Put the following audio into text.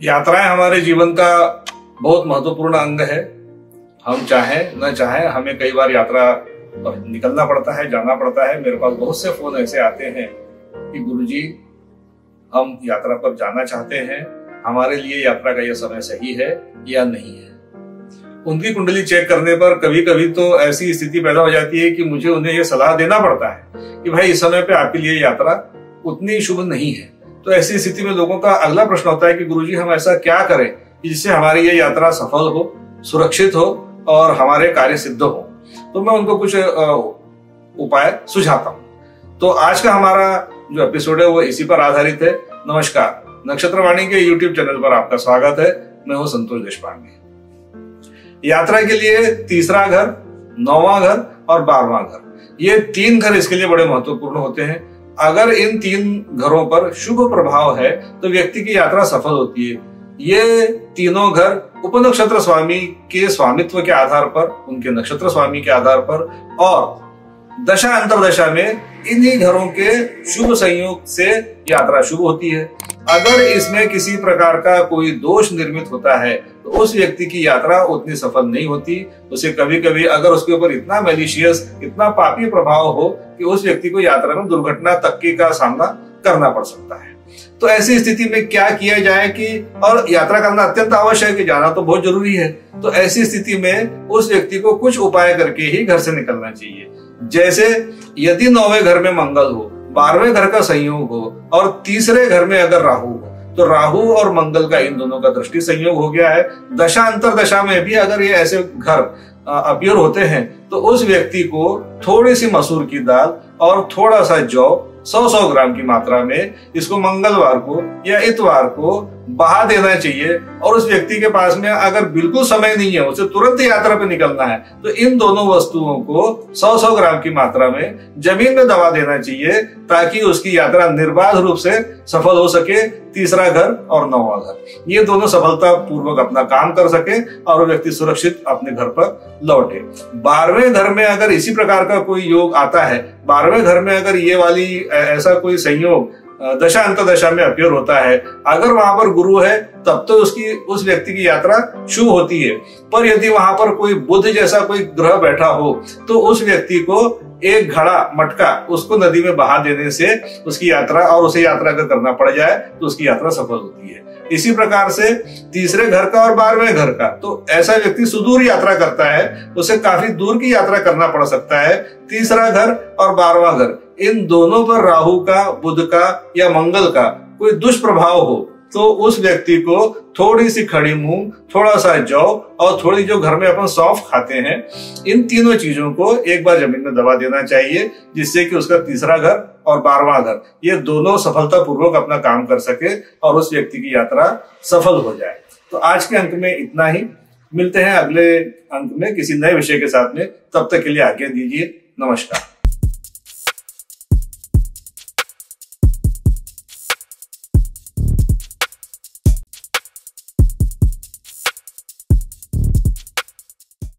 यात्राएं हमारे जीवन का बहुत महत्वपूर्ण अंग है। हम चाहें न चाहें हमें कई बार यात्रा पर निकलना पड़ता है, जाना पड़ता है। मेरे पास बहुत से फोन ऐसे आते हैं कि गुरुजी हम यात्रा पर जाना चाहते हैं, हमारे लिए यात्रा का यह समय सही है या नहीं है। उनकी कुंडली चेक करने पर कभी कभी तो ऐसी स्थिति पैदा हो जाती है कि मुझे उन्हें यह सलाह देना पड़ता है कि भाई इस समय पे आपके लिए यात्रा उतनी शुभ नहीं है। तो ऐसी स्थिति में लोगों का अगला प्रश्न होता है कि गुरुजी हम ऐसा क्या करें कि जिससे हमारी ये यात्रा सफल हो, सुरक्षित हो और हमारे कार्य सिद्ध हो। तो मैं उनको कुछ उपाय सुझाता हूं। तो आज का हमारा जो एपिसोड है वो इसी पर आधारित है। नमस्कार, नक्षत्रवाणी के YouTube चैनल पर आपका स्वागत है। मैं हूं संतोष देशपांडे। यात्रा के लिए तीसरा घर, 9वां घर और 12वां घर, ये 3 घर इसके लिए बड़े महत्वपूर्ण होते हैं। अगर इन 3 घरों पर शुभ प्रभाव है तो व्यक्ति की यात्रा सफल होती है। ये तीनों घर उपनक्षत्र स्वामी के स्वामित्व के आधार पर, उनके नक्षत्र स्वामी के आधार पर और दशा अंतरदशा में इन्हीं घरों के शुभ संयोग से यात्रा शुभ होती है। अगर इसमें किसी प्रकार का कोई दोष निर्मित होता है तो उस व्यक्ति की यात्रा उतनी सफल नहीं होती। उसे कभी कभी अगर उसके ऊपर इतना मैलिशियस, इतना पापी प्रभाव हो कि उस व्यक्ति को यात्रा में दुर्घटना तक का सामना करना पड़ सकता है। तो ऐसी स्थिति में क्या किया जाए कि, और यात्रा करना अत्यंत आवश्यक है कि जाना तो बहुत जरूरी है। तो ऐसी स्थिति में उस व्यक्ति को कुछ उपाय करके ही घर से निकलना चाहिए। जैसे यदि 9वें घर में मंगल हो, 12वें घर का संयोग हो और तीसरे घर में अगर राहु हो तो राहु और मंगल का इन दोनों का दृष्टि संयोग हो गया है। दशा अंतरदशा में भी अगर ये ऐसे घर अपीयर होते हैं तो उस व्यक्ति को थोड़ी सी मसूर की दाल और थोड़ा सा जौ 100-100 ग्राम की मात्रा में इसको मंगलवार को या इतवार को बहा देना चाहिए। और उस व्यक्ति के पास में अगर बिल्कुल समय नहीं है, उसे तुरंत यात्रा पे निकलना है, तो इन दोनों वस्तुओं को 100-100 ग्राम की मात्रा में जमीन में दबा देना चाहिए ताकि उसकी यात्रा निर्बाध रूप से सफल हो सके। तीसरा घर और 9वां घर, ये दोनों सफलता पूर्वक अपना काम कर सके और वो व्यक्ति सुरक्षित अपने घर पर लौटे। 12वें घर में अगर इसी प्रकार का कोई योग आता है, 12वें घर में अगर ये वाली ऐसा कोई संयोग दशा अंतरदशा में अपीयर होता है, अगर वहां पर गुरु है तब तो उस व्यक्ति की यात्रा शुभ होती है। पर यदि वहां पर कोई बुध जैसा कोई ग्रह बैठा हो तो उस व्यक्ति को एक घड़ा मटका उसको नदी में बहा देने से उसकी यात्रा, और उसे यात्रा अगर करना पड़ जाए तो उसकी यात्रा सफल होती है। इसी प्रकार से तीसरे घर का और 12वें घर का, तो ऐसा व्यक्ति सुदूर यात्रा करता है, उसे काफी दूर की यात्रा करना पड़ सकता है। तीसरा घर और 12वां घर, इन दोनों पर राहु का, बुध का या मंगल का कोई दुष्प्रभाव हो तो उस व्यक्ति को थोड़ी सी खड़ी मूंग, थोड़ा सा जौ और थोड़ी जो घर में अपन सौंफ खाते हैं, इन तीनों चीजों को एक बार जमीन में दबा देना चाहिए, जिससे कि उसका तीसरा घर और 12वां घर ये दोनों सफलता पूर्वक अपना काम कर सके और उस व्यक्ति की यात्रा सफल हो जाए। तो आज के अंक में इतना ही। मिलते हैं अगले अंक में किसी नए विषय के साथ में। तब तक के लिए आज्ञा दीजिए। नमस्कार।